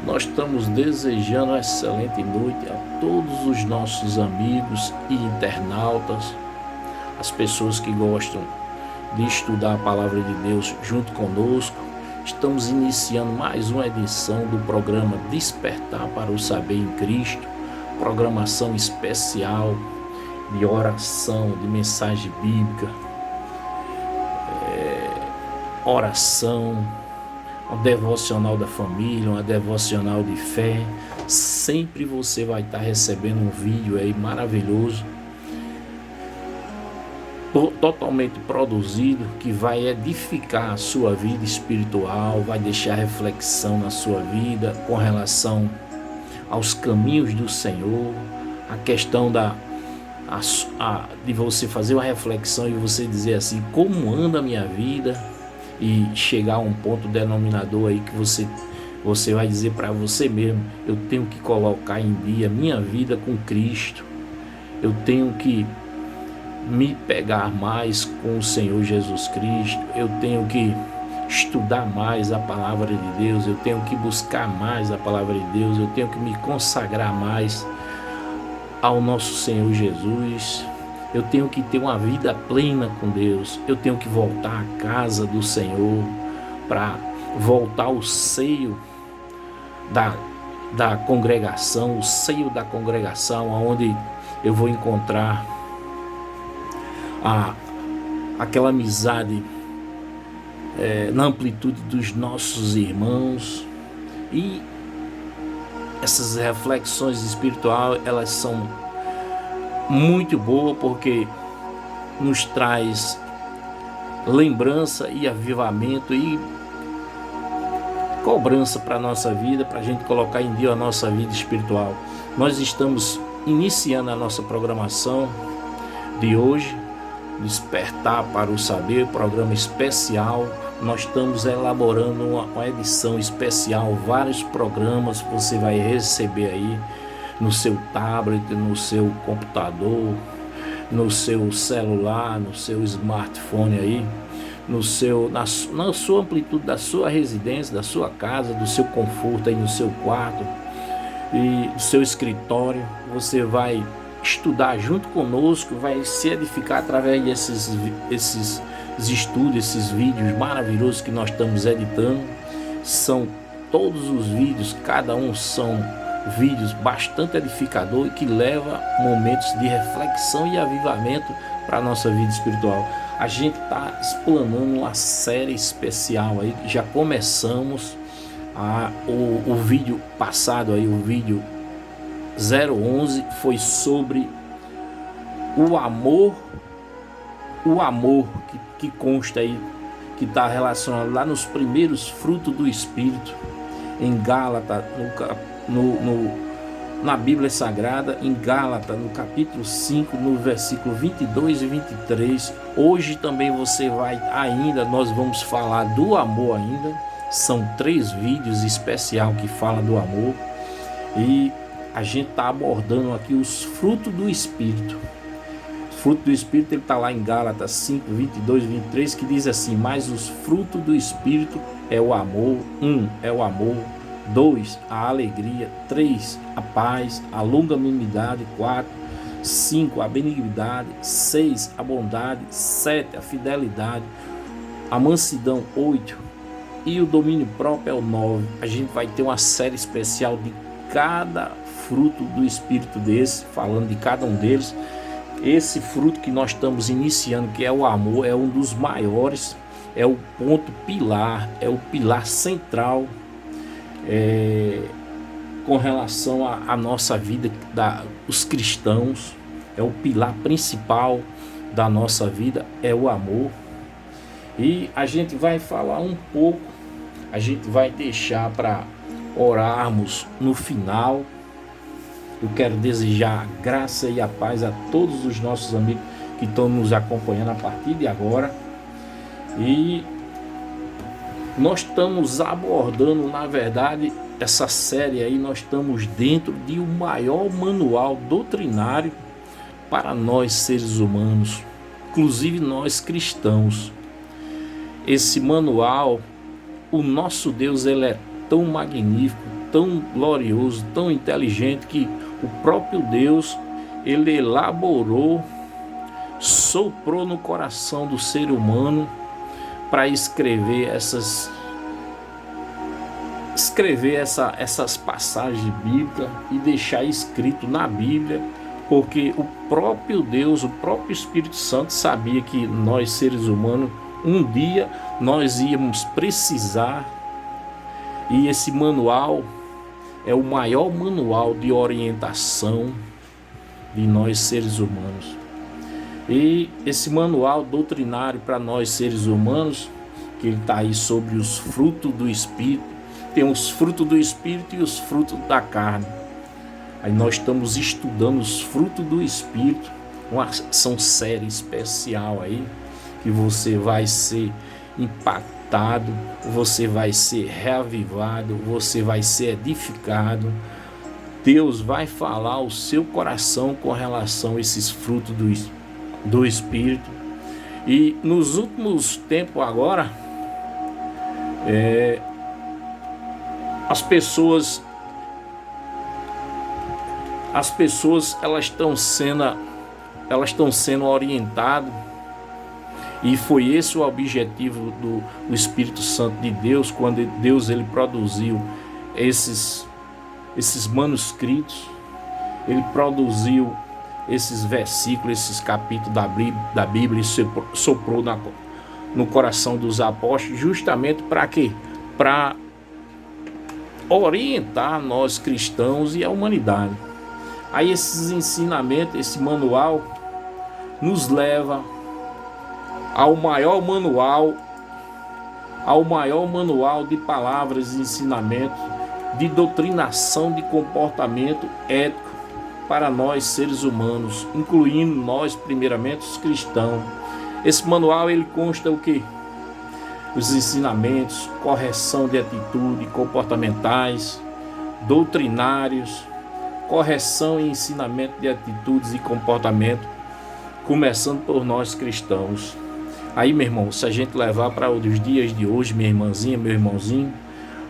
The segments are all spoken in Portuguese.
Nós estamos desejando uma excelente noite a todos os nossos amigos e internautas, as pessoas que gostam de estudar a Palavra de Deus junto conosco. Estamos iniciando mais uma edição do programa Despertar para o Saber em Cristo, programação especial de oração, de mensagem bíblica, oração, um devocional da família, uma devocional de fé. Sempre você vai estar recebendo um vídeo aí maravilhoso, totalmente produzido, que vai edificar a sua vida espiritual, vai deixar reflexão na sua vida com relação aos caminhos do Senhor, a questão de você fazer uma reflexão e você dizer assim, como anda a minha vida, e chegar a um ponto denominador aí que você vai dizer para você mesmo: eu tenho que colocar em dia minha vida com Cristo, eu tenho que me pegar mais com o Senhor Jesus Cristo, eu tenho que estudar mais a palavra de Deus, eu tenho que buscar mais a palavra de Deus, eu tenho que me consagrar mais ao nosso Senhor Jesus, eu tenho que ter uma vida plena com Deus, eu tenho que voltar à casa do Senhor, para voltar ao seio da congregação, o seio da congregação, onde eu vou encontrar aquela amizade na amplitude dos nossos irmãos. E essas reflexões espirituais, elas são muito boas, porque nos traz lembrança e avivamento e cobrança para a nossa vida, para a gente colocar em dia a nossa vida espiritual. Nós estamos iniciando a nossa programação de hoje, Despertar para o Saber, programa especial. Nós estamos elaborando uma edição especial, vários programas você vai receber aí no seu tablet, no seu computador, no seu celular, no seu smartphone aí, na sua amplitude da sua residência, da sua casa, do seu conforto aí no seu quarto e do seu escritório. Você vai estudar junto conosco, vai se edificar através desses estudos, esses vídeos maravilhosos que nós estamos editando. São todos os vídeos, cada um são vídeos bastante edificador e que leva momentos de reflexão e avivamento para a nossa vida espiritual. A gente está explanando uma série especial aí, já começamos o vídeo passado aí, o vídeo 011 foi sobre o amor que consta aí, que está relacionado lá nos primeiros frutos do Espírito, em Gálatas, na Bíblia Sagrada, em Gálatas, no capítulo 5, no versículo 22 e 23. Hoje também nós vamos falar do amor ainda. São 3 vídeos especiais que falam do amor. E a gente está abordando aqui os frutos do Espírito. O fruto do Espírito, ele está lá em Gálatas 5, 22 e 23, que diz assim: mas os frutos do Espírito é o amor. 1 é o amor, 2 a alegria, 3 a paz, a longanimidade, 4, 5 a benignidade, 6 a bondade, 7 a fidelidade, a mansidão, 8, e o domínio próprio é o 9. A gente vai ter uma série especial de cada fruto do Espírito desse, falando de cada um deles. Esse fruto que nós estamos iniciando, que é o amor, é um dos maiores, é o ponto pilar, é o pilar central com relação à nossa vida, os cristãos. É o pilar principal da nossa vida, é o amor. E a gente vai falar um pouco, a gente vai deixar para orarmos no final. Eu quero desejar a graça e a paz a todos os nossos amigos que estão nos acompanhando a partir de agora. E nós estamos abordando, na verdade, essa série aí, nós estamos dentro de um maior manual doutrinário para nós seres humanos, inclusive nós cristãos. Esse manual, o nosso Deus, ele é tão magnífico, tão glorioso, tão inteligente, que o próprio Deus, ele elaborou, soprou no coração do ser humano para escrever essas passagens bíblicas e deixar escrito na Bíblia, porque o próprio Deus, o próprio Espírito Santo sabia que nós, seres humanos, um dia nós íamos precisar, e esse manual é o maior manual de orientação de nós, seres humanos. E esse manual doutrinário para nós, seres humanos, que ele está aí sobre os frutos do Espírito. Tem os frutos do Espírito e os frutos da carne. Aí nós estamos estudando os frutos do Espírito, uma ação série especial aí, que você vai ser impactado, você vai ser reavivado, você vai ser edificado. Deus vai falar ao seu coração com relação a esses frutos do Espírito. E nos últimos tempos agora, as pessoas elas estão sendo orientadas, e foi esse o objetivo do Espírito Santo de Deus, quando Deus ele produziu esses manuscritos, ele produziu esses versículos, esses capítulos da Bíblia, e soprou no coração dos apóstolos, justamente para quê? Para orientar nós cristãos e a humanidade. Aí esses ensinamentos, esse manual, nos leva ao maior manual de palavras e ensinamentos, de doutrinação de comportamento ético para nós, seres humanos, incluindo nós, primeiramente, os cristãos. Esse manual, ele consta o quê? Os ensinamentos, correção de atitude, comportamentais, doutrinários, correção e ensinamento de atitudes e comportamento, começando por nós cristãos. Aí, meu irmão, se a gente levar para os dias de hoje, minha irmãzinha, meu irmãozinho,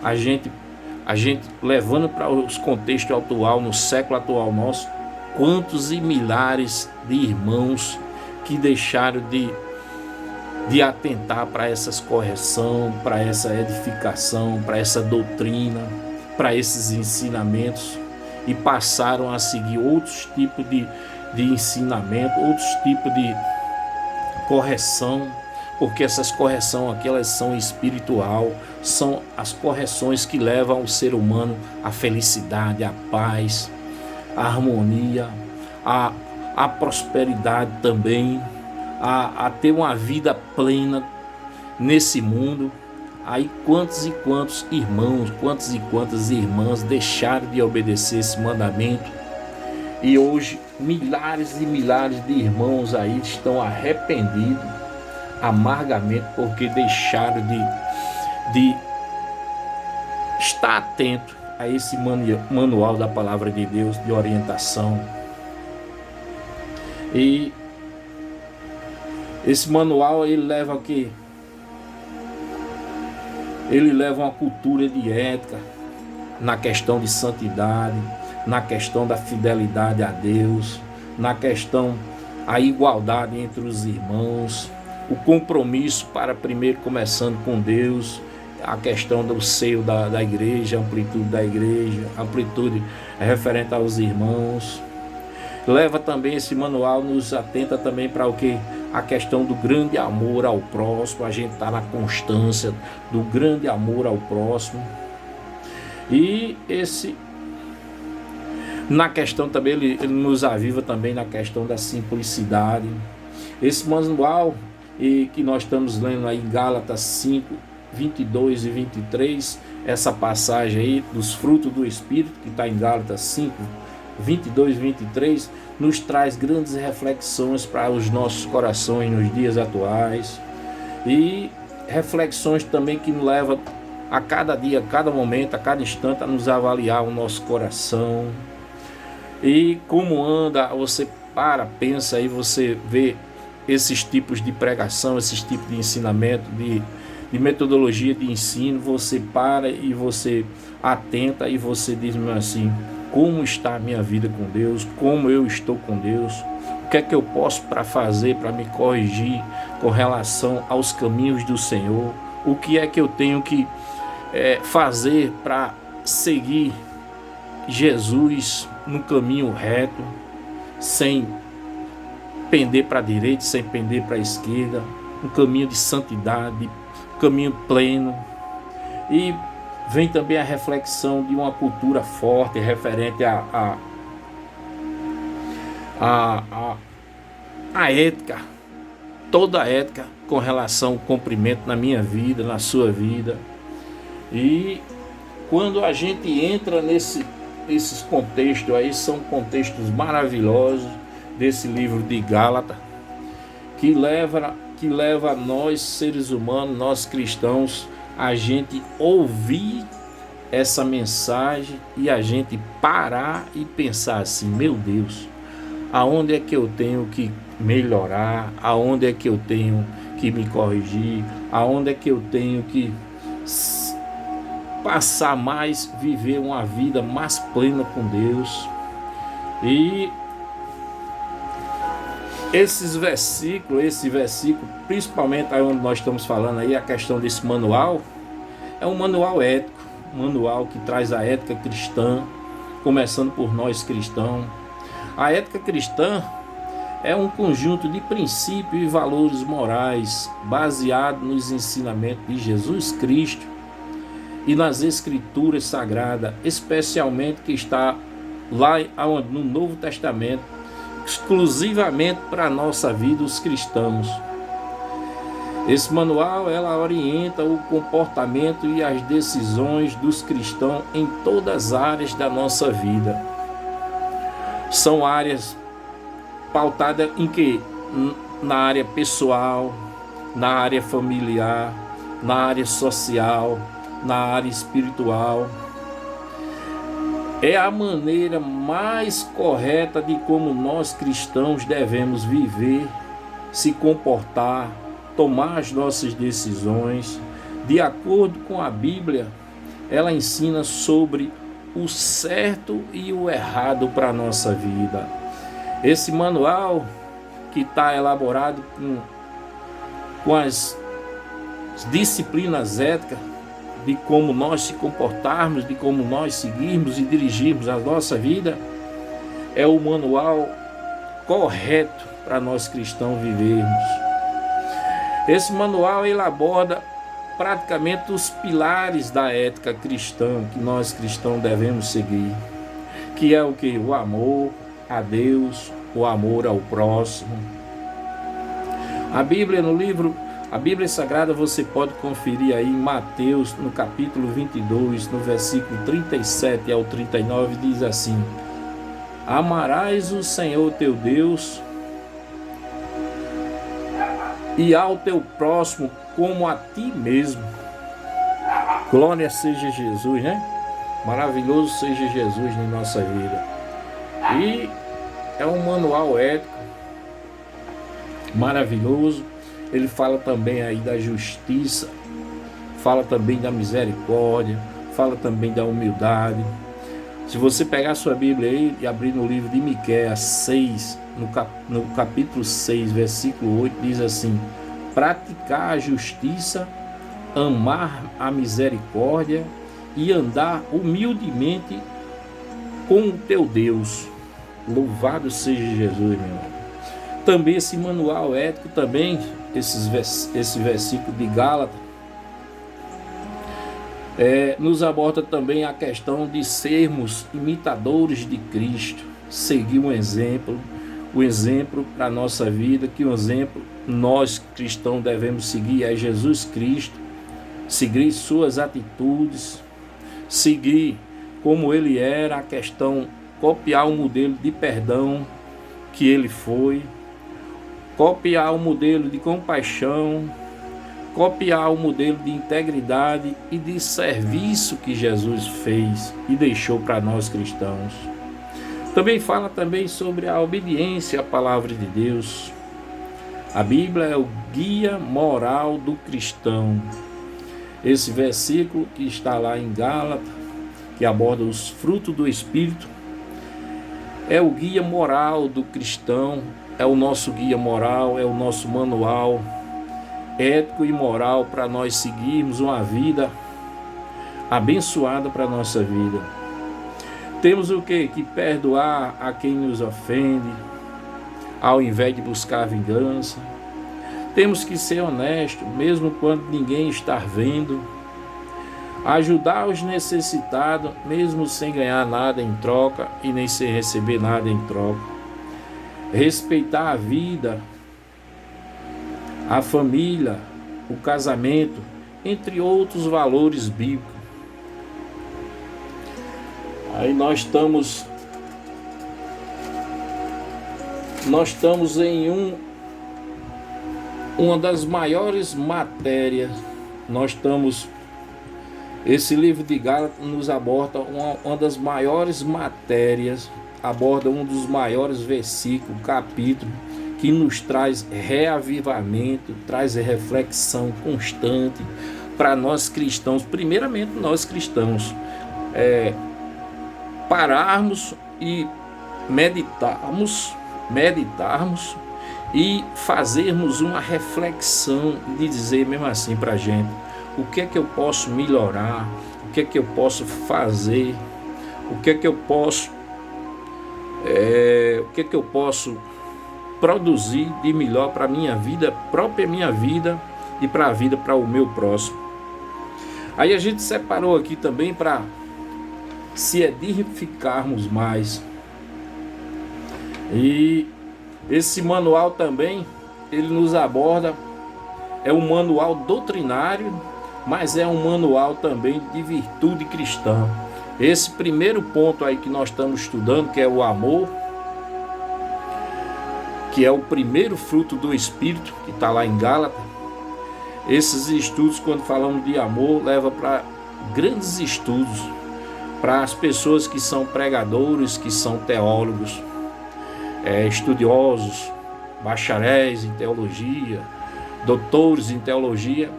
a gente levando para os contextos atual, no século atual nosso, quantos e milhares de irmãos que deixaram de atentar para essas correções, para essa edificação, para essa doutrina, para esses ensinamentos, e passaram a seguir outros tipos de ensinamento, outros tipos de correção, porque essas correções aqui, elas são espiritual, são as correções que levam o ser humano à felicidade, à paz, à harmonia, à prosperidade também, a ter uma vida plena nesse mundo. Aí quantos e quantos irmãos, quantas e quantas irmãs deixaram de obedecer esse mandamento, e hoje milhares e milhares de irmãos aí estão arrependidos amargamente, porque deixaram de estar atento a esse manual da palavra de Deus, de orientação. E esse manual, ele leva o quê? Ele leva uma cultura de ética na questão de santidade, na questão da fidelidade a Deus, na questão a igualdade entre os irmãos, o compromisso para primeiro começando com Deus, a questão do seio da igreja, a amplitude da igreja, a amplitude referente aos irmãos. Leva também esse manual, nos atenta também para o que? A questão do grande amor ao próximo, a gente está na constância do grande amor ao próximo. E na questão também, ele nos aviva também na questão da simplicidade. Esse manual que nós estamos lendo aí em Gálatas 5, 22 e 23, essa passagem aí dos frutos do Espírito, que está em Gálatas 5, 22 e 23, nos traz grandes reflexões para os nossos corações nos dias atuais, e reflexões também que nos levam a cada dia, a cada momento, a cada instante, a nos avaliar o nosso coração. E como anda, você pensa, e você vê esses tipos de pregação, esses tipos de ensinamento, de metodologia de ensino, você para e você atenta e você diz assim: como está a minha vida com Deus, como eu estou com Deus, o que é que eu posso fazer para me corrigir com relação aos caminhos do Senhor, o que é que eu tenho que fazer para seguir Jesus no caminho reto, sem pender para a direita, sem pender para a esquerda, um caminho de santidade, um caminho pleno. E vem também a reflexão de uma cultura forte referente à ética, toda a ética com relação ao cumprimento na minha vida, na sua vida. E quando a gente entra nesses contextos aí, são contextos maravilhosos desse livro de Gálatas, que leva nós seres humanos, nós cristãos, a gente ouvir essa mensagem e a gente parar e pensar assim: meu Deus, aonde é que eu tenho que melhorar, aonde é que eu tenho que me corrigir, aonde é que eu tenho que passar mais, viver uma vida mais plena com Deus. E esse versículo, principalmente aí onde nós estamos falando aí, a questão desse manual, é um manual ético, um manual que traz a ética cristã, começando por nós cristãos. A ética cristã é um conjunto de princípios e valores morais baseado nos ensinamentos de Jesus Cristo e nas Escrituras Sagradas, especialmente que está lá no Novo Testamento, exclusivamente para a nossa vida, os cristãos. Esse manual, ela orienta o comportamento e as decisões dos cristãos em todas as áreas da nossa vida. São áreas pautadas em que? Na área pessoal, na área familiar, na área social, na área espiritual. É a maneira mais correta de como nós cristãos devemos viver, se comportar, tomar as nossas decisões. De acordo com a Bíblia, ela ensina sobre o certo e o errado para a nossa vida. Esse manual que está elaborado com as disciplinas éticas, de como nós se comportarmos, de como nós seguirmos e dirigirmos a nossa vida, é o manual correto para nós cristãos vivermos. Esse manual ele aborda praticamente os pilares da ética cristã que nós cristãos devemos seguir, que é o que? O amor a Deus, o amor ao próximo. A Bíblia Sagrada você pode conferir aí em Mateus, no capítulo 22, no versículo 37 ao 39, diz assim: amarás o Senhor teu Deus e ao teu próximo como a ti mesmo. Glória seja Jesus, né? Maravilhoso seja Jesus na nossa vida. E é um manual ético maravilhoso. Ele fala também aí da justiça, fala também da misericórdia, fala também da humildade. Se você pegar a sua Bíblia aí e abrir no livro de Miqueias 6, no capítulo 6, versículo 8, diz assim: praticar a justiça, amar a misericórdia e andar humildemente com o teu Deus. Louvado seja Jesus, meu irmão. Também esse manual ético, também esse versículo de Gálatas, nos aborda também a questão de sermos imitadores de Cristo, seguir o exemplo para a nossa vida, que o exemplo nós cristãos devemos seguir é Jesus Cristo, seguir suas atitudes, seguir como ele era, a questão, copiar o modelo de perdão que ele foi, copiar o modelo de compaixão, copiar o modelo de integridade e de serviço que Jesus fez e deixou para nós cristãos. Também fala também sobre a obediência à palavra de Deus. A Bíblia é o guia moral do cristão. Esse versículo que está lá em Gálatas, que aborda os frutos do Espírito, é o guia moral do cristão, é o nosso guia moral, é o nosso manual ético e moral para nós seguirmos uma vida abençoada para a nossa vida. Temos o quê? Que perdoar a quem nos ofende, ao invés de buscar vingança. Temos que ser honestos, mesmo quando ninguém está vendo. Ajudar os necessitados, mesmo sem ganhar nada em troca e nem sem receber nada em troca. Respeitar a vida, a família, o casamento, entre outros valores bíblicos. Aí nós estamos em uma das maiores matérias. Esse livro de Gálatas nos aborda uma das maiores matérias, aborda um dos maiores versículos, capítulo, que nos traz reavivamento, traz reflexão constante para nós cristãos, primeiramente nós cristãos, pararmos e meditarmos e fazermos uma reflexão de dizer mesmo assim para a gente, o que é que eu posso melhorar, o que é que eu posso fazer, o que é que eu posso produzir de melhor para a minha vida, própria minha vida e para a vida para o meu próximo. Aí a gente separou aqui também para se edificarmos mais. E esse manual também, ele nos aborda, é um manual doutrinário, mas é um manual também de virtude cristã. Esse primeiro ponto aí que nós estamos estudando, que é o amor, que é o primeiro fruto do Espírito, que está lá em Gálatas. Esses estudos, quando falamos de amor, leva para grandes estudos, para as pessoas que são pregadores, que são teólogos, estudiosos, bacharéis em teologia, doutores em teologia.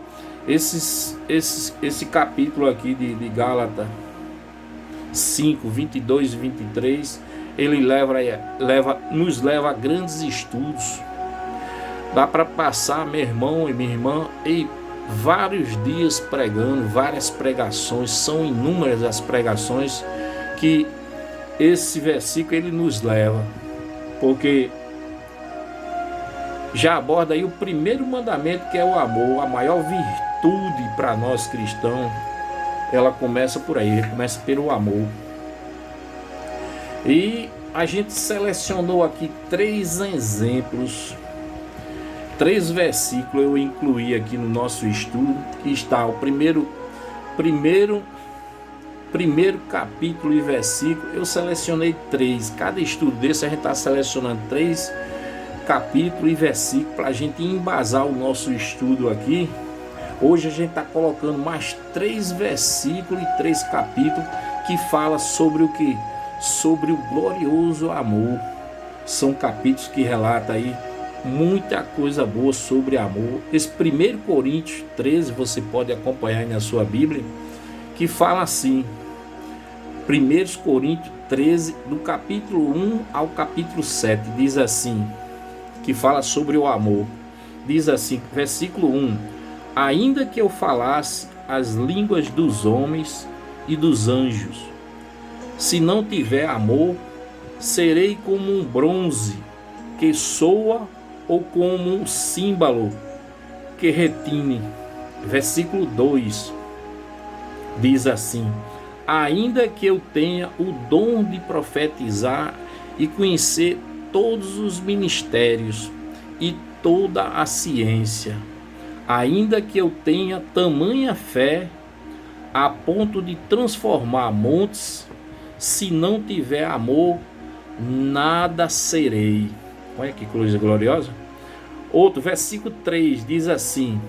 Esse capítulo aqui de Gálatas 5, 22 e 23, ele nos leva a grandes estudos. Dá para passar, meu irmão e minha irmã, vários dias pregando, várias pregações, são inúmeras as pregações que esse versículo ele nos leva, porque já aborda aí o primeiro mandamento, que é o amor, a maior virtude para nós cristãos. Ela começa por aí, começa pelo amor. E a gente selecionou aqui 3 exemplos, 3 versículos eu incluí aqui no nosso estudo, que está o primeiro capítulo e versículo. Eu selecionei 3, cada estudo desse a gente está selecionando 3 capítulos e versículos para a gente embasar o nosso estudo aqui. Hoje a gente está colocando mais 3 versículos e 3 capítulos que fala sobre o que? Sobre o glorioso amor. São capítulos que relatam aí muita coisa boa sobre amor. Esse 1 Coríntios 13 você pode acompanhar aí na sua Bíblia, que fala assim, 1 Coríntios 13, do capítulo 1 ao capítulo 7, diz assim, que fala sobre o amor. Diz assim, versículo 1: ainda que eu falasse as línguas dos homens e dos anjos, se não tiver amor, serei como um bronze que soa ou como um símbolo que retine. Versículo 2 diz assim: ainda que eu tenha o dom de profetizar e conhecer todos os ministérios e toda a ciência, ainda que eu tenha tamanha fé a ponto de transformar montes, se não tiver amor, nada serei. Olha que coisa gloriosa. Outro, versículo 3 diz assim,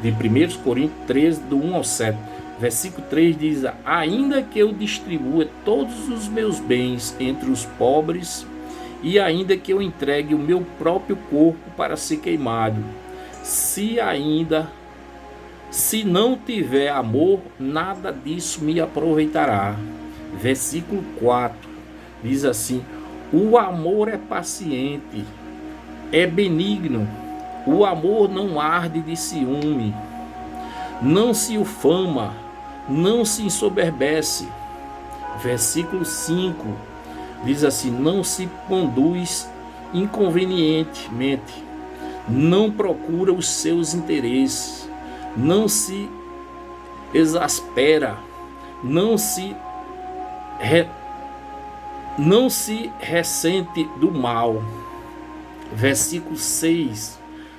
de 1 Coríntios 13, do 1 ao 7. Versículo 3 diz: ainda que eu distribua todos os meus bens entre os pobres, e ainda que eu entregue o meu próprio corpo para ser queimado, se ainda Se não tiver amor, nada disso me aproveitará. Versículo 4 diz assim: o amor é paciente, é benigno, o amor não arde de ciúme, não se ufama, não se ensoberbece. Versículo 5 diz assim: não se conduz inconvenientemente, não procura os seus interesses, não se exaspera, não se ressente do mal. Versículo 6: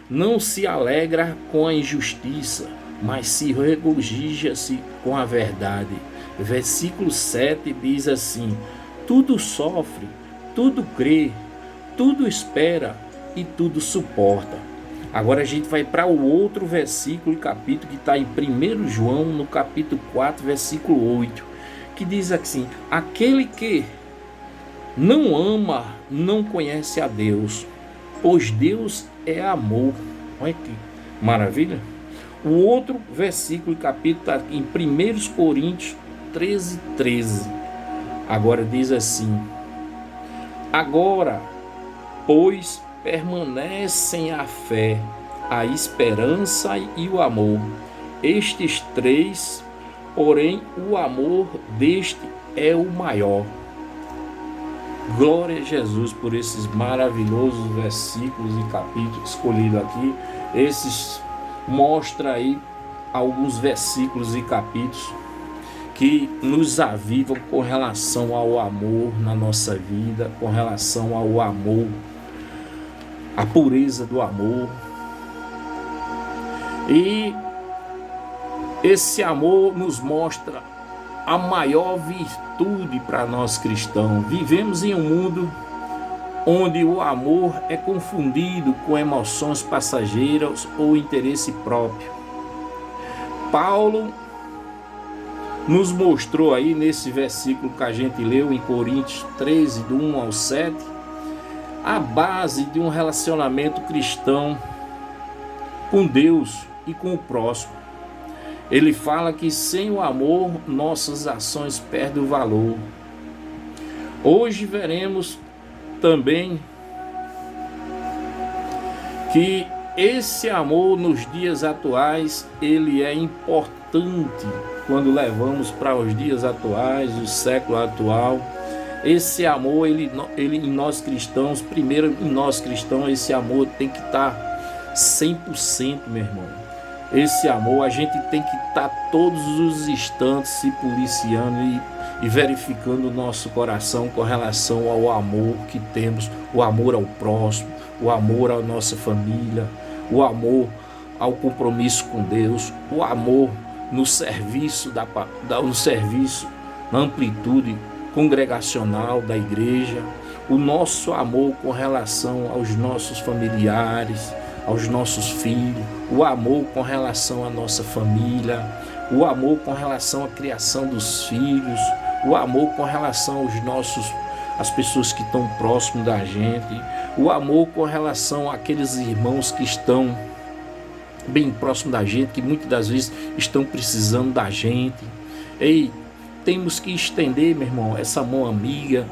não se alegra com a injustiça, mas se regozija-se com a verdade. Versículo 7 diz assim: tudo sofre, tudo crê, tudo espera e tudo suporta. Agora a gente vai para o outro versículo e capítulo que está em 1 João, no capítulo 4, versículo 8, que diz assim: aquele que não ama não conhece a Deus, pois Deus é amor. Olha que maravilha. O outro versículo e capítulo está em 1 Coríntios 13. Agora diz assim: agora, pois, permanecem a fé, a esperança e o amor. Estes três, porém, o amor deste é o maior. Glória a Jesus por esses maravilhosos versículos e capítulos escolhidos aqui. Esses mostra aí alguns versículos e capítulos que nos avivam com relação ao amor na nossa vida, com relação ao amor, a pureza do amor. E esse amor nos mostra a maior virtude para nós cristãos. Vivemos em um mundo onde o amor é confundido com emoções passageiras ou interesse próprio. Paulo nos mostrou aí nesse versículo que a gente leu em Coríntios 13, do 1 ao 7, a base de um relacionamento cristão com Deus e com o próximo. Ele fala que sem o amor nossas ações perdem o valor. Hoje veremos também que esse amor nos dias atuais ele é importante quando levamos para os dias atuais, o século atual. Esse amor ele em nós cristãos, primeiro em nós cristãos, esse amor tem que estar 100%, meu irmão. Esse amor a gente tem que estar todos os instantes se policiando e verificando o nosso coração com relação ao amor que temos, o amor ao próximo, o amor à nossa família, o amor ao compromisso com Deus, o amor no serviço, no serviço, na amplitude congregacional da igreja, o nosso amor com relação aos nossos familiares, aos nossos filhos, o amor com relação à nossa família, o amor com relação à criação dos filhos, o amor com relação às pessoas que estão próximo da gente, o amor com relação àqueles irmãos que estão bem próximo da gente, que muitas das vezes estão precisando da gente. Ei, temos que estender, meu irmão, essa mão amiga,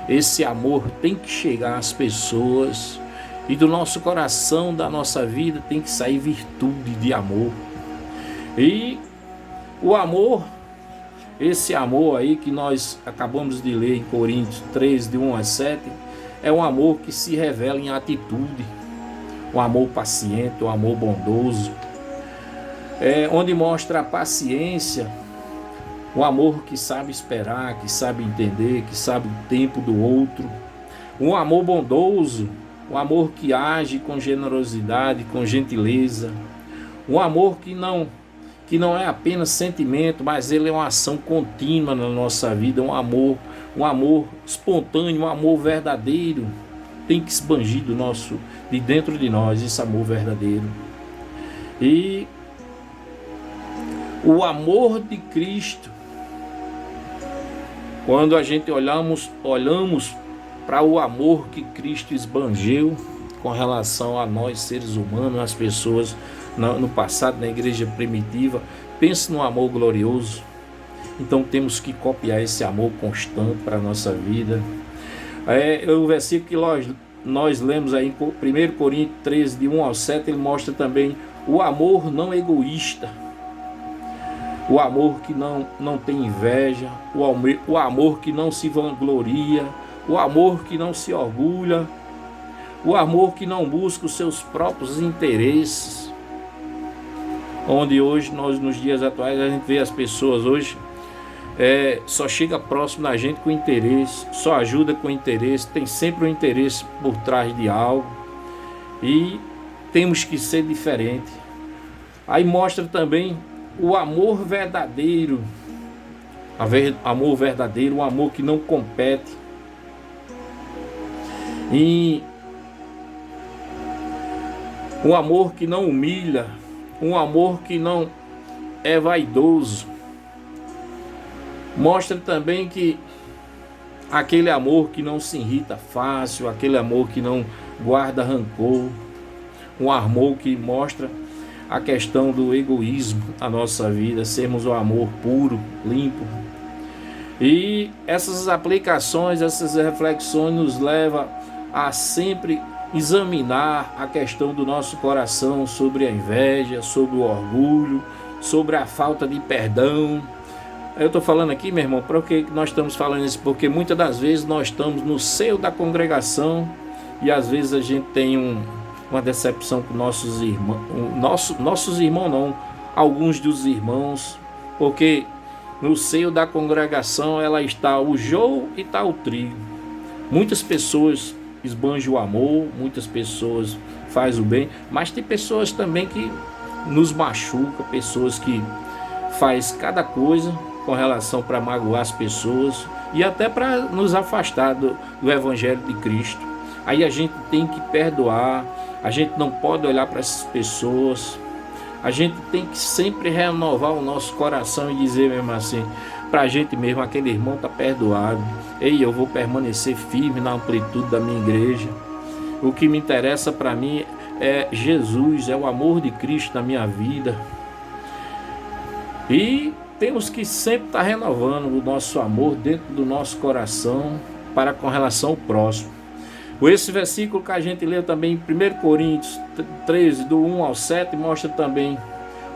esse amor tem que chegar às pessoas. E do nosso coração, da nossa vida, tem que sair virtude de amor. E o amor, esse amor aí que nós acabamos de ler em Coríntios 13, de 1 a 7, é um amor que se revela em atitude. Um amor paciente, um amor bondoso. Onde mostra a paciência, um amor que sabe esperar, que sabe entender, que sabe o tempo do outro. Um amor bondoso, um amor que age com generosidade, com gentileza. Um amor que não é apenas sentimento, mas ele é uma ação contínua na nossa vida. Um amor espontâneo, um amor verdadeiro. Tem que expandir de dentro de nós esse amor verdadeiro. E o amor de Cristo, quando a gente olhamos para o amor que Cristo esbangeu com relação a nós seres humanos, as pessoas no passado, na igreja primitiva. Pense no amor glorioso. Então temos que copiar esse amor constante para a nossa vida. O versículo que nós lemos aí em 1 Coríntios 13, de 1 ao 7, ele mostra também o amor não egoísta, o amor que não tem inveja, o amor que não se vangloria, o amor que não se orgulha, o amor que não busca os seus próprios interesses. Onde hoje, nos dias atuais, a gente vê as pessoas hoje só chega próximo da gente com interesse, só ajuda com interesse, tem sempre um interesse por trás de algo, e temos que ser diferente. Aí mostra também o amor verdadeiro, amor verdadeiro, um amor que não compete, e um amor que não humilha, um amor que não é vaidoso. Mostra também que aquele amor que não se irrita fácil, aquele amor que não guarda rancor, um amor que mostra a questão do egoísmo na nossa vida, sermos um amor puro, limpo. E essas aplicações, essas reflexões nos levam a sempre examinar a questão do nosso coração sobre a inveja, sobre o orgulho, sobre a falta de perdão. Eu estou falando aqui, meu irmão, para que nós estamos falando isso? Porque muitas das vezes nós estamos no seio da congregação e às vezes a gente tem uma decepção com nossos irmãos, nossos irmãos não, alguns dos irmãos, porque no seio da congregação ela está o joio e está o trigo. Muitas pessoas esbanjam o amor, muitas pessoas fazem o bem, mas tem pessoas também que nos machucam, pessoas que faz cada coisa com relação para magoar as pessoas e até para nos afastar do Evangelho de Cristo. Aí a gente tem que perdoar, a gente não pode olhar para essas pessoas, a gente tem que sempre renovar o nosso coração e dizer mesmo assim, para a gente mesmo, aquele irmão está perdoado, eu vou permanecer firme na amplitude da minha igreja. O que me interessa para mim é Jesus, é o amor de Cristo na minha vida. E temos que sempre estar renovando o nosso amor dentro do nosso coração para com relação ao próximo. Esse versículo que a gente leu também em 1 Coríntios 13, do 1 ao 7, mostra também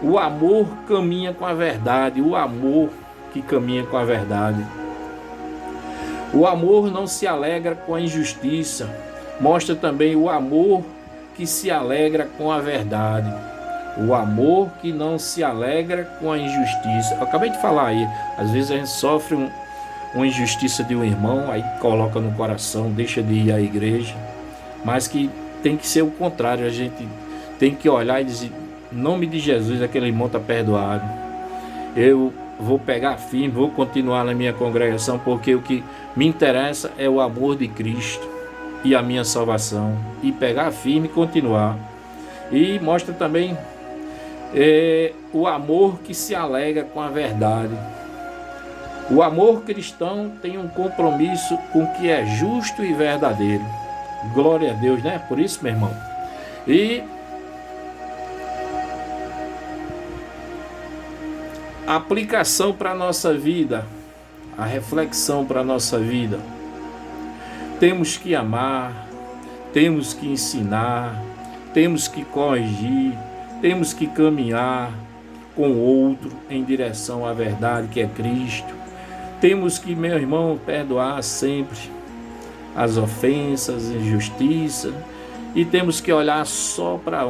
o amor caminha com a verdade, o amor que caminha com a verdade. O amor não se alegra com a injustiça, mostra também o amor que se alegra com a verdade. O amor que não se alegra com a injustiça. Eu acabei de falar aí, às vezes a gente sofre uma injustiça de um irmão, aí coloca no coração, deixa de ir à igreja, mas que tem que ser o contrário, a gente tem que olhar e dizer, em nome de Jesus, aquele irmão está perdoado, eu vou pegar firme, vou continuar na minha congregação, porque o que me interessa é o amor de Cristo e a minha salvação, e pegar firme e continuar. E mostra também o amor que se alegra com a verdade. O amor cristão tem um compromisso com o que é justo e verdadeiro. Glória a Deus, né? Por isso, meu irmão. E a aplicação para a nossa vida, a reflexão para a nossa vida. Temos que amar, temos que ensinar, temos que corrigir, temos que caminhar com o outro em direção à verdade que é Cristo. Temos que, meu irmão, perdoar sempre as ofensas, injustiças, e temos que olhar só para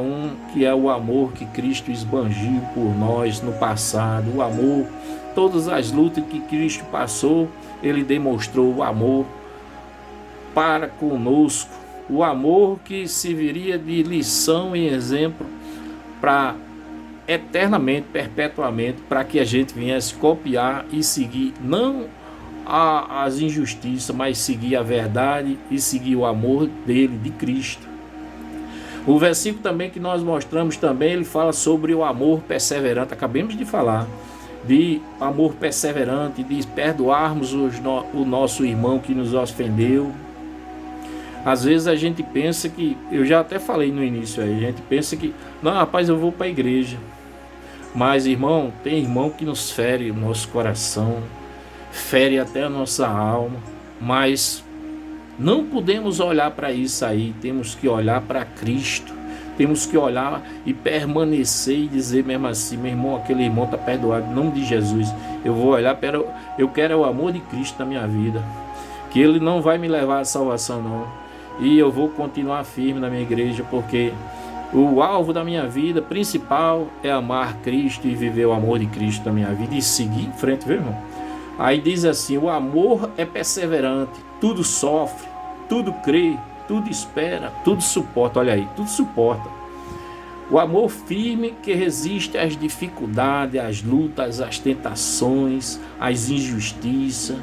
que é o amor que Cristo esbanjiu por nós no passado. O amor, todas as lutas que Cristo passou, Ele demonstrou o amor para conosco. O amor que serviria de lição e exemplo para eternamente, perpetuamente, para que a gente viesse copiar e seguir, não as injustiças, mas seguir a verdade e seguir o amor dele, de Cristo. O versículo também que nós mostramos também, ele fala sobre o amor perseverante. Acabamos de falar de amor perseverante, de perdoarmos o nosso irmão que nos ofendeu. Às vezes a gente pensa que, eu já até falei no início aí, a gente pensa que, não, rapaz, eu vou para a igreja. Mas, irmão, tem irmão que nos fere o nosso coração, fere até a nossa alma, mas não podemos olhar para isso aí, temos que olhar para Cristo, temos que olhar e permanecer e dizer mesmo assim, meu irmão, aquele irmão está perdoado, em nome de Jesus, eu vou olhar para, eu quero o amor de Cristo na minha vida, que Ele não vai me levar à salvação não, e eu vou continuar firme na minha igreja, porque o alvo da minha vida principal é amar Cristo e viver o amor de Cristo na minha vida e seguir em frente, viu, irmão? Aí diz assim, o amor é perseverante, tudo sofre, tudo crê, tudo espera, tudo suporta, olha aí, tudo suporta. O amor firme que resiste às dificuldades, às lutas, às tentações, às injustiças.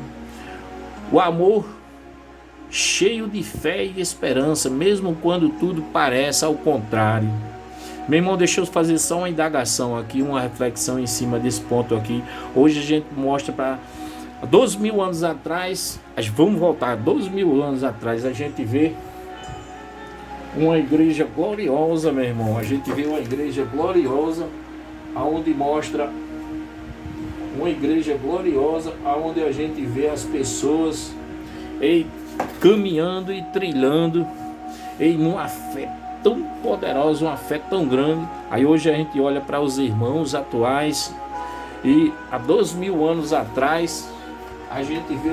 O amor cheio de fé e esperança, mesmo quando tudo parece ao contrário. Meu irmão, deixa eu fazer só uma indagação aqui, uma reflexão em cima desse ponto aqui. Hoje a gente mostra para 12 mil anos atrás, vamos voltar 12 mil anos atrás, a gente vê uma igreja gloriosa, meu irmão. A gente vê uma igreja gloriosa, aonde mostra uma igreja gloriosa, aonde a gente vê as pessoas caminhando e trilhando em uma fé tão poderosa, uma fé tão grande. Aí hoje a gente olha para os irmãos atuais e há 12 mil anos atrás a gente vê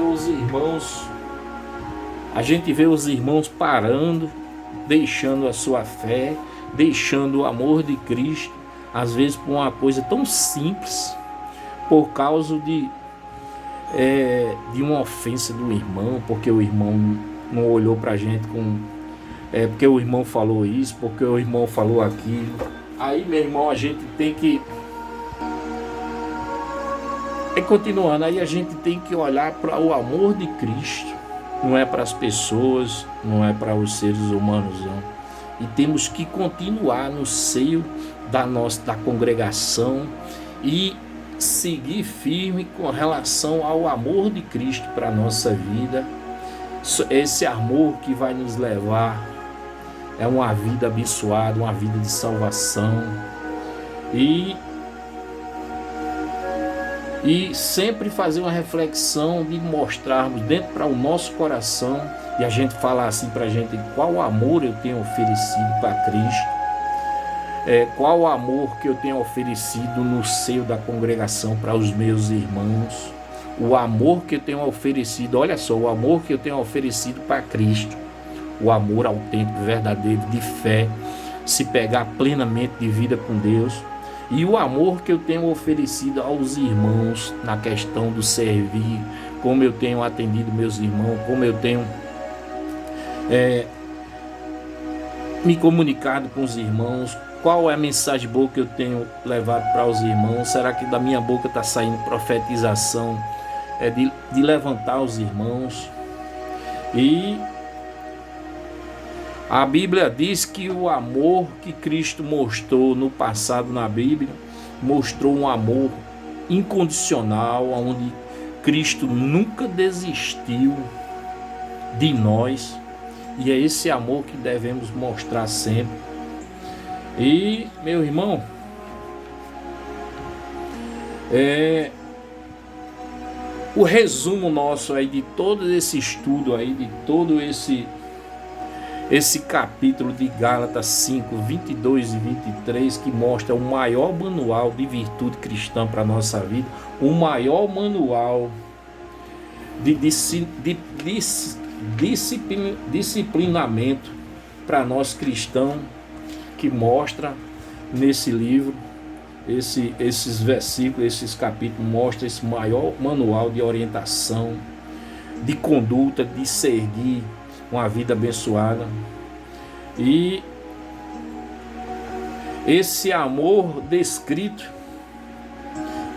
os irmãos parando, deixando a sua fé, deixando o amor de Cristo, às vezes por uma coisa tão simples, por causa de uma ofensa do irmão, porque o irmão não olhou para a gente porque o irmão falou isso, porque o irmão falou aquilo. Aí, meu irmão, a gente tem que continuando, aí a gente tem que olhar para o amor de Cristo, não é para as pessoas, não é para os seres humanos, não. E temos que continuar no seio da congregação e seguir firme com relação ao amor de Cristo para a nossa vida. Esse amor que vai nos levar é uma vida abençoada, uma vida de salvação. E sempre fazer uma reflexão de mostrarmos dentro para o nosso coração e a gente falar assim para a gente qual amor eu tenho oferecido para Cristo. Qual o amor que eu tenho oferecido no seio da congregação para os meus irmãos, o amor que eu tenho oferecido, olha só, o amor que eu tenho oferecido para Cristo, o amor autêntico, verdadeiro, de fé, se pegar plenamente de vida com Deus, e o amor que eu tenho oferecido aos irmãos na questão do servir, como eu tenho atendido meus irmãos, como eu tenho me comunicado com os irmãos, qual é a mensagem boa que eu tenho levado para os irmãos? Será que da minha boca está saindo profetização de levantar os irmãos? E a Bíblia diz que o amor que Cristo mostrou no passado na Bíblia, mostrou um amor incondicional, onde Cristo nunca desistiu de nós, e é esse amor que devemos mostrar sempre. E, meu irmão, o resumo nosso aí de todo esse estudo aí, de todo esse capítulo de Gálatas 5, 22 e 23, que mostra o maior manual de virtude cristã para a nossa vida, o maior manual de disciplinamento para nós cristãos, que mostra nesse livro, esses versículos, esses capítulos, mostra esse maior manual de orientação, de conduta, de seguir uma vida abençoada. E esse amor descrito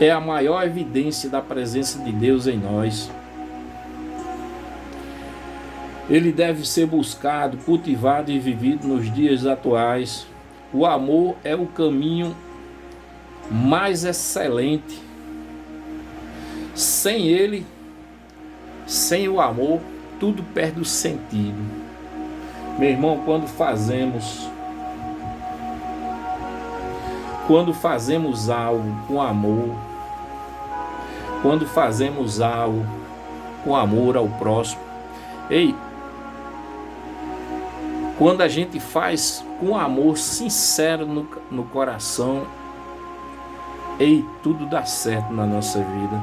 é a maior evidência da presença de Deus em nós. Ele deve ser buscado, cultivado e vivido nos dias atuais. O amor é o caminho mais excelente. Sem ele, sem o amor, tudo perde o sentido. Meu irmão, quando fazemos algo com amor, quando fazemos algo com amor ao próximo, quando a gente faz com amor sincero no coração, tudo dá certo na nossa vida.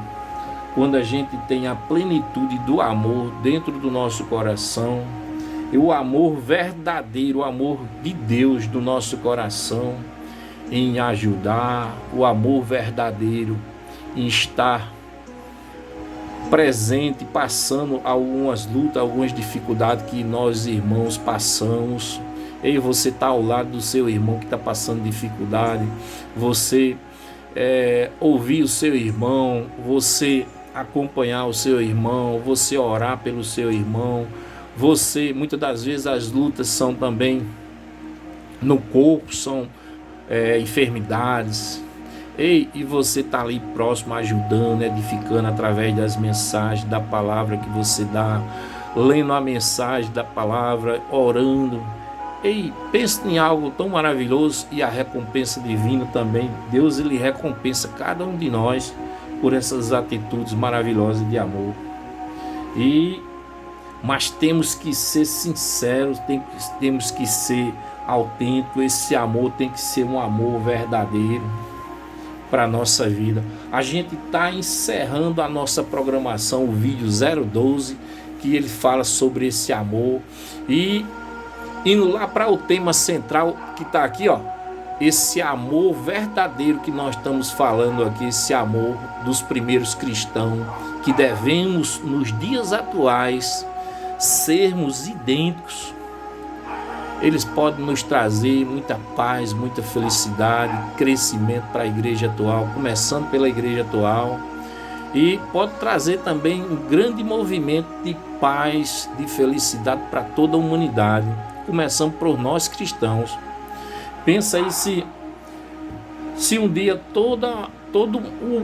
Quando a gente tem a plenitude do amor dentro do nosso coração, e o amor verdadeiro, o amor de Deus do nosso coração, em ajudar, o amor verdadeiro em estar presente, passando algumas lutas, algumas dificuldades que nós irmãos passamos. Você está ao lado do seu irmão que está passando dificuldade, você ouvir o seu irmão, você acompanhar o seu irmão, você orar pelo seu irmão. Muitas das vezes as lutas são também no corpo, são enfermidades, e você está ali próximo, ajudando, edificando através das mensagens, da palavra que você dá, lendo a mensagem da palavra, orando. Pense em algo tão maravilhoso, e a recompensa divina também. Deus, ele recompensa cada um de nós por essas atitudes maravilhosas de amor. Mas temos que ser sinceros, temos que ser autênticos. Esse amor tem que ser um amor verdadeiro para a nossa vida. A gente está encerrando a nossa programação, o vídeo 012, que ele fala sobre esse amor. E indo lá para o tema central que está aqui, esse amor verdadeiro que nós estamos falando aqui, esse amor dos primeiros cristãos, que devemos nos dias atuais sermos idênticos. Eles podem nos trazer muita paz, muita felicidade, crescimento para a igreja atual, começando pela igreja atual, e pode trazer também um grande movimento de paz, de felicidade para toda a humanidade, começando por nós cristãos. Pensa aí se um dia todo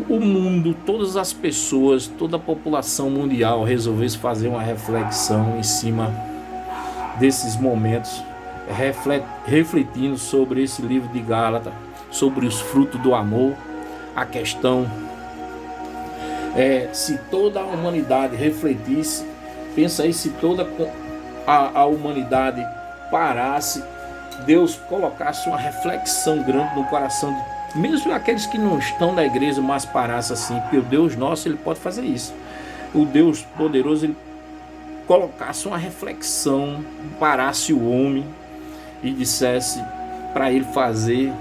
o mundo, todas as pessoas, toda a população mundial resolvesse fazer uma reflexão em cima desses momentos, refletindo sobre esse livro de Gálatas, sobre os frutos do amor. A questão se toda a humanidade refletisse, pensa aí, se toda a humanidade parasse, Deus colocasse uma reflexão grande no coração de mesmo aqueles que não estão na igreja, mas parasse assim, porque o Deus nosso, ele pode fazer isso. O Deus poderoso, ele colocasse uma reflexão, parasse o homem e dissesse para ele fazer.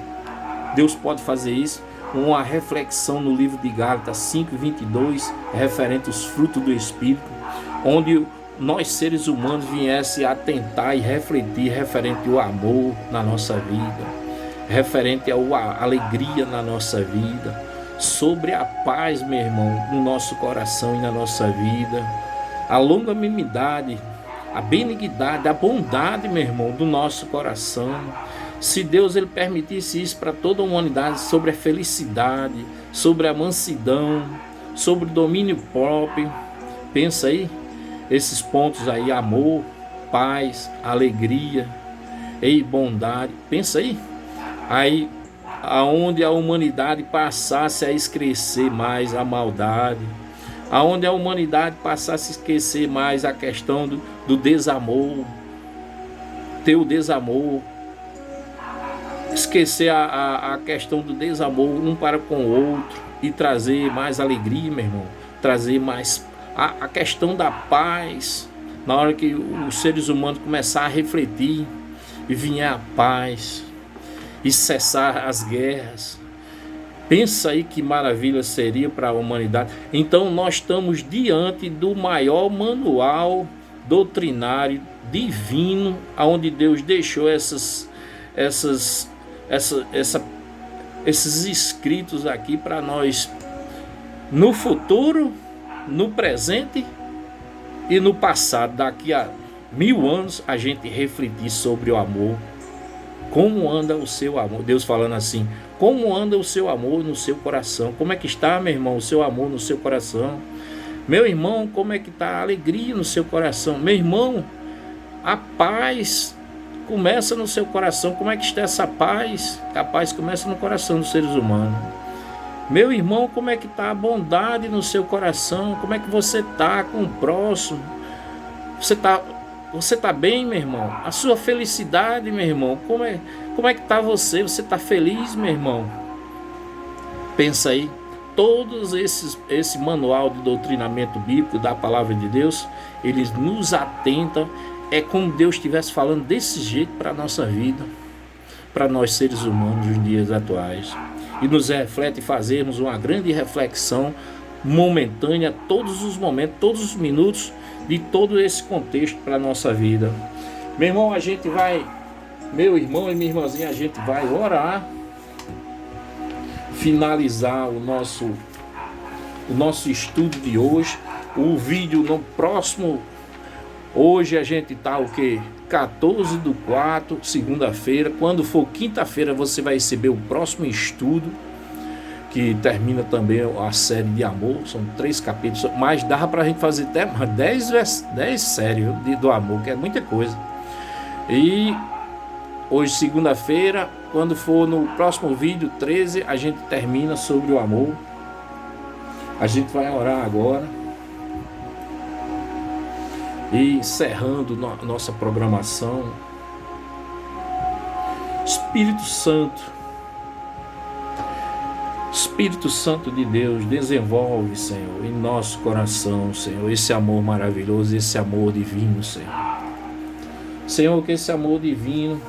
Deus pode fazer isso, uma reflexão no livro de Gálatas 5:22, referente aos frutos do Espírito, onde nós seres humanos viesse a atentar e refletir referente ao amor na nossa vida, referente à alegria na nossa vida, sobre a paz, meu irmão, no nosso coração e na nossa vida, a longanimidade, a benignidade, a bondade, meu irmão, do nosso coração. Se Deus, ele permitisse isso para toda a humanidade, sobre a felicidade, sobre a mansidão, sobre o domínio próprio. Pensa aí, esses pontos aí, amor, paz, alegria e bondade. Pensa aí aonde a humanidade passasse a esquecer mais a maldade, aonde a humanidade passasse a esquecer mais a questão do desamor, ter o desamor, esquecer a questão do desamor um para com o outro e trazer mais alegria, meu irmão, trazer mais a questão da paz. Na hora que os seres humanos começar a refletir e vier a paz e cessar as guerras, pensa aí que maravilha seria para a humanidade. Então nós estamos diante do maior manual doutrinário divino, onde Deus deixou esses escritos aqui para nós, no futuro, no presente e no passado, daqui a 1000 anos, a gente refletir sobre o amor. Como anda o seu amor? Deus falando assim, como anda o seu amor no seu coração? Como é que está, meu irmão, o seu amor no seu coração? Meu irmão, como é que está a alegria no seu coração? Meu irmão, A paz começa no seu coração. Como é que está essa paz? A paz começa no coração dos seres humanos. Meu irmão, como é que está a bondade no seu coração? Como é que você está com o próximo? Você tá bem, meu irmão? A sua felicidade, meu irmão, como é que está você? Você está feliz, meu irmão? Pensa aí. Esse manual de doutrinamento bíblico da palavra de Deus, eles nos atenta. É como Deus estivesse falando desse jeito para a nossa vida, para nós seres humanos nos dias atuais. E nos reflete fazermos uma grande reflexão momentânea, todos os momentos, todos os minutos de todo esse contexto para a nossa vida. Meu irmão, meu irmão e minha irmãzinha, a gente vai orar, finalizar o nosso estudo de hoje. O vídeo no próximo. Hoje a gente está o quê? 14/4, segunda-feira. Quando for quinta-feira você vai receber o próximo estudo, que termina também a série de amor. São 3 capítulos, mas dava para a gente fazer até 10 séries do amor, que é muita coisa. E hoje, segunda-feira, quando for no próximo vídeo 13, a gente termina sobre o amor. A gente vai orar agora. E encerrando nossa programação, Espírito Santo de Deus, desenvolve, Senhor, em nosso coração, Senhor, esse amor maravilhoso, esse amor divino, Senhor. Senhor, que esse amor divino,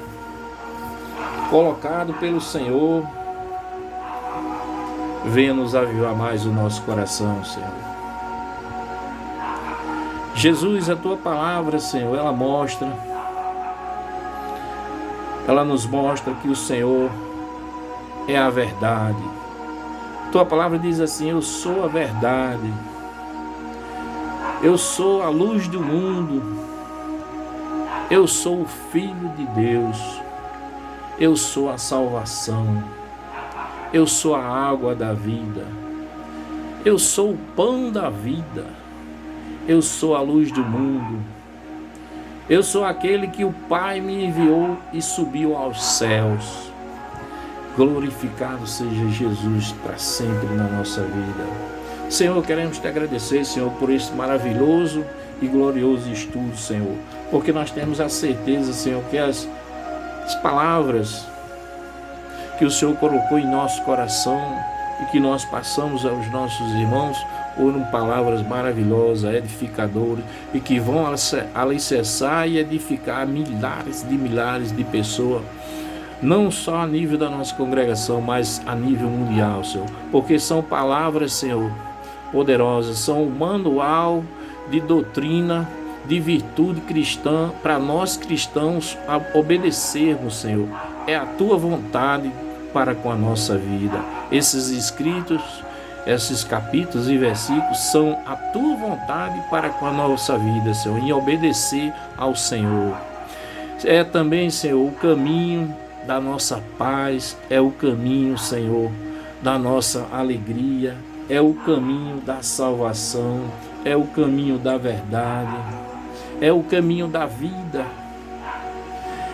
colocado pelo Senhor, venha nos avivar mais o nosso coração, Senhor. Jesus, a tua palavra, Senhor, ela nos mostra que o Senhor é a verdade. Tua palavra diz assim: eu sou a verdade, eu sou a luz do mundo, eu sou o Filho de Deus, eu sou a salvação, eu sou a água da vida, eu sou o pão da vida. Eu sou a luz do mundo. Eu sou aquele que o Pai me enviou e subiu aos céus. Glorificado seja Jesus para sempre na nossa vida. Senhor, queremos te agradecer, Senhor, por esse maravilhoso e glorioso estudo, Senhor. Porque nós temos a certeza, Senhor, que as palavras que o Senhor colocou em nosso coração e que nós passamos aos nossos irmãos foram palavras maravilhosas, edificadoras, e que vão alicerçar e edificar milhares de pessoas, não só a nível da nossa congregação, mas a nível mundial, Senhor, porque são palavras, Senhor, poderosas, são um manual de doutrina, de virtude cristã, para nós cristãos obedecermos, Senhor. É a tua vontade para com a nossa vida. Esses escritos, esses capítulos e versículos são a tua vontade para com a nossa vida, Senhor, em obedecer ao Senhor. É também, Senhor, o caminho da nossa paz, é o caminho, Senhor, da nossa alegria, é o caminho da salvação, é o caminho da verdade, é o caminho da vida.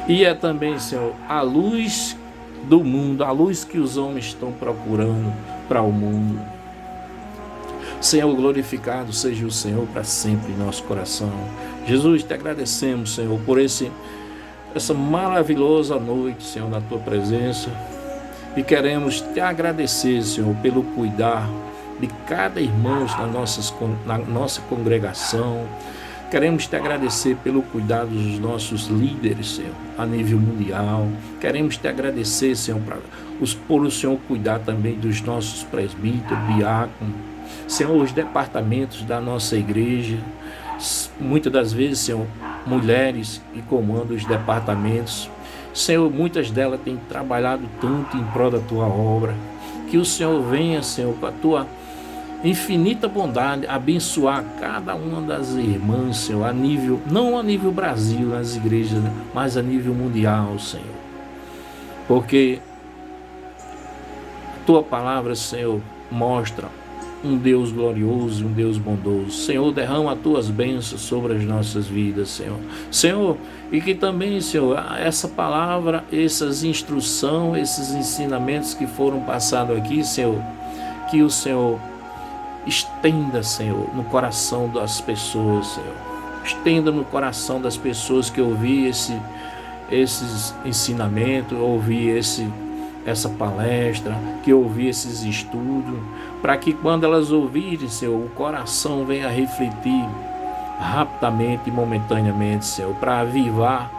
E é também, Senhor, a luz do mundo, a luz que os homens estão procurando para o mundo. Senhor, glorificado seja o Senhor para sempre em nosso coração. Jesus, te agradecemos, Senhor, por essa maravilhosa noite, Senhor, na tua presença. E queremos te agradecer, Senhor, pelo cuidar de cada irmão na nossa congregação. Queremos te agradecer pelo cuidado dos nossos líderes, Senhor, a nível mundial. Queremos te agradecer, Senhor, por o Senhor cuidar também dos nossos presbíteros, diáconos, Senhor, os departamentos da nossa igreja. Muitas das vezes, Senhor, mulheres que comandam os departamentos. Senhor, muitas delas têm trabalhado tanto em prol da tua obra. Que o Senhor venha, Senhor, com a tua infinita bondade, abençoar cada uma das irmãs, Senhor, não a nível Brasil, nas igrejas, mas a nível mundial, Senhor. Porque a tua palavra, Senhor, mostra um Deus glorioso, um Deus bondoso. Senhor, derrama as tuas bênçãos sobre as nossas vidas, Senhor. Senhor, e que também, Senhor, essa palavra, essas instruções, esses ensinamentos que foram passados aqui, Senhor, que o Senhor estenda, Senhor, no coração das pessoas, Senhor. Estenda no coração das pessoas que ouvir esses ensinamentos, ouvir essa palestra, que ouvir esses estudos, para que quando elas ouvirem, Senhor, o coração venha a refletir rapidamente e momentaneamente, Senhor, para avivar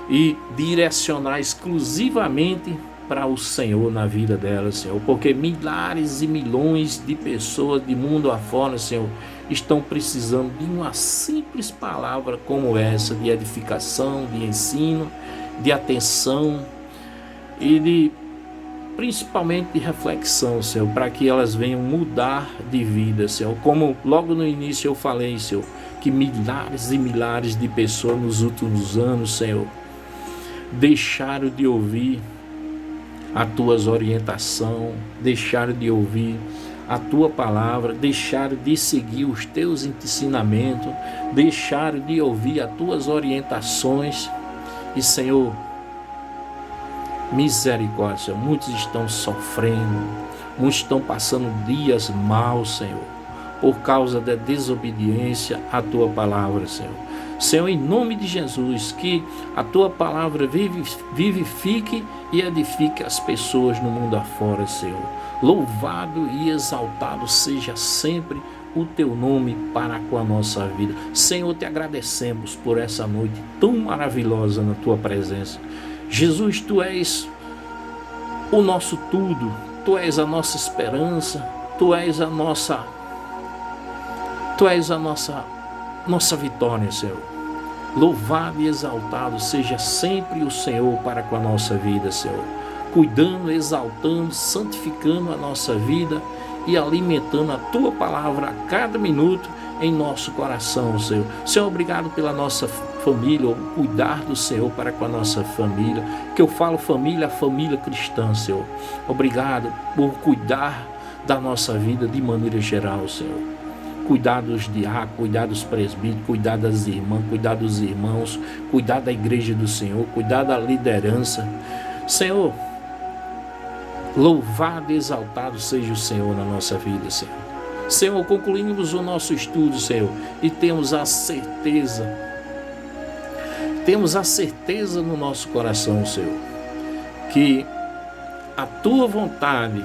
e direcionar exclusivamente para o Senhor na vida delas, Senhor, porque milhares e milhões de pessoas de mundo afora, Senhor, estão precisando de uma simples palavra como essa, de edificação, de ensino, de atenção e principalmente de reflexão, Senhor, para que elas venham mudar de vida, Senhor. Como logo no início eu falei, Senhor, que milhares e milhares de pessoas nos últimos anos, Senhor, deixaram de ouvir a tuas orientações, deixaram de ouvir a tua palavra, deixaram de seguir os teus ensinamentos, deixaram de ouvir as tuas orientações. E, Senhor, misericórdia, Senhor, muitos estão sofrendo, muitos estão passando dias maus, Senhor, por causa da desobediência à tua palavra, Senhor. Senhor, em nome de Jesus, que a tua palavra vivifique e edifique as pessoas no mundo afora, Senhor. Louvado e exaltado seja sempre o teu nome para com a nossa vida. Senhor, te agradecemos por essa noite tão maravilhosa na tua presença. Jesus, tu és o nosso tudo, tu és a nossa esperança, tu és a nossa vitória, Senhor. Louvado e exaltado seja sempre o Senhor para com a nossa vida, Senhor. Cuidando, exaltando, santificando a nossa vida e alimentando a tua palavra a cada minuto em nosso coração, Senhor. Senhor, obrigado pela nossa família, o cuidar do Senhor para com a nossa família, que eu falo família, a família cristã, Senhor. Obrigado por cuidar da nossa vida de maneira geral, Senhor. Cuidar dos diáconos, cuidar dos presbíteros, cuidar das irmãs, cuidar dos irmãos, cuidar da igreja do Senhor, cuidar da liderança. Senhor, louvado e exaltado seja o Senhor na nossa vida, Senhor. Senhor, concluímos o nosso estudo, Senhor, e temos a certeza no nosso coração, Senhor, que a tua vontade,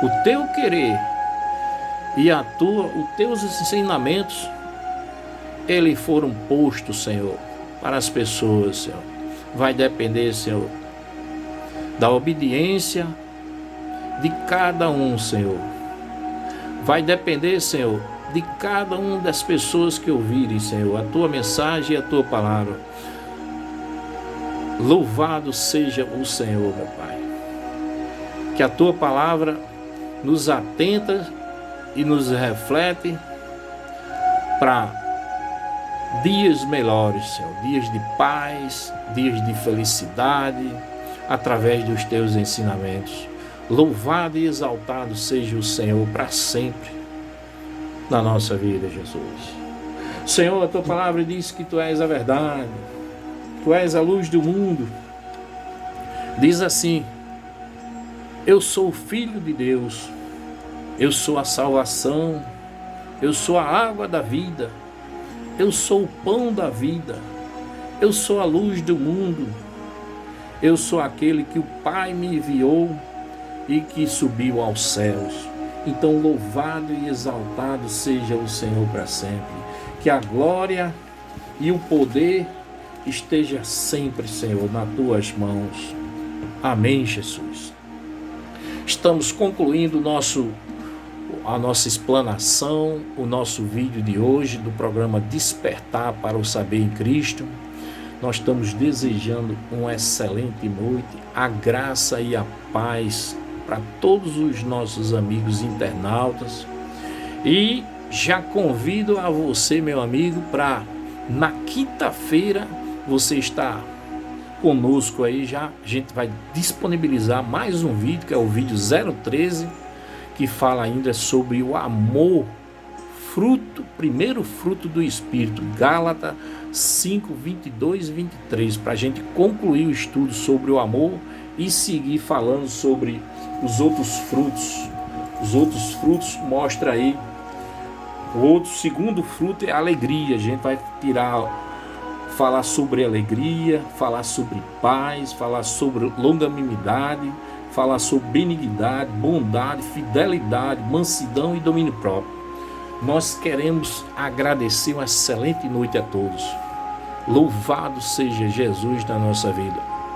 o teu querer e os teus ensinamentos, eles foram postos, Senhor, para as pessoas, Senhor. Vai depender, Senhor, da obediência de cada um, Senhor. Vai depender, Senhor, de cada uma das pessoas que ouvirem, Senhor, a tua mensagem e a tua palavra. Louvado seja o Senhor, meu Pai. Que a tua palavra nos atenta e nos reflete para dias melhores, Senhor, dias de paz, dias de felicidade, através dos teus ensinamentos. Louvado e exaltado seja o Senhor para sempre na nossa vida, Jesus. Senhor, a tua palavra diz que tu és a verdade, tu és a luz do mundo. Diz assim: eu sou o Filho de Deus, eu sou a salvação, eu sou a água da vida, eu sou o pão da vida, eu sou a luz do mundo, eu sou aquele que o Pai me enviou e que subiu aos céus. Então louvado e exaltado seja o Senhor para sempre. Que a glória e o poder esteja sempre, Senhor, nas tuas mãos. Amém, Jesus. Estamos concluindo a nossa explanação, o nosso vídeo de hoje do programa Despertar para o Saber em Cristo. Nós estamos desejando uma excelente noite, a graça e a paz para todos os nossos amigos internautas. E já convido a você, meu amigo, para na quinta-feira você estar conosco aí. Já a gente vai disponibilizar mais um vídeo, que é o vídeo 013, que fala ainda sobre o amor, primeiro fruto do Espírito, Gálatas 5, 22 e 23, para a gente concluir o estudo sobre o amor e seguir falando sobre os outros frutos. Os outros frutos mostra aí, o segundo fruto é a alegria. A gente vai falar sobre alegria, falar sobre paz, falar sobre longanimidade, falar sobre benignidade, bondade, fidelidade, mansidão e domínio próprio. Nós queremos agradecer uma excelente noite a todos. Louvado seja Jesus na nossa vida.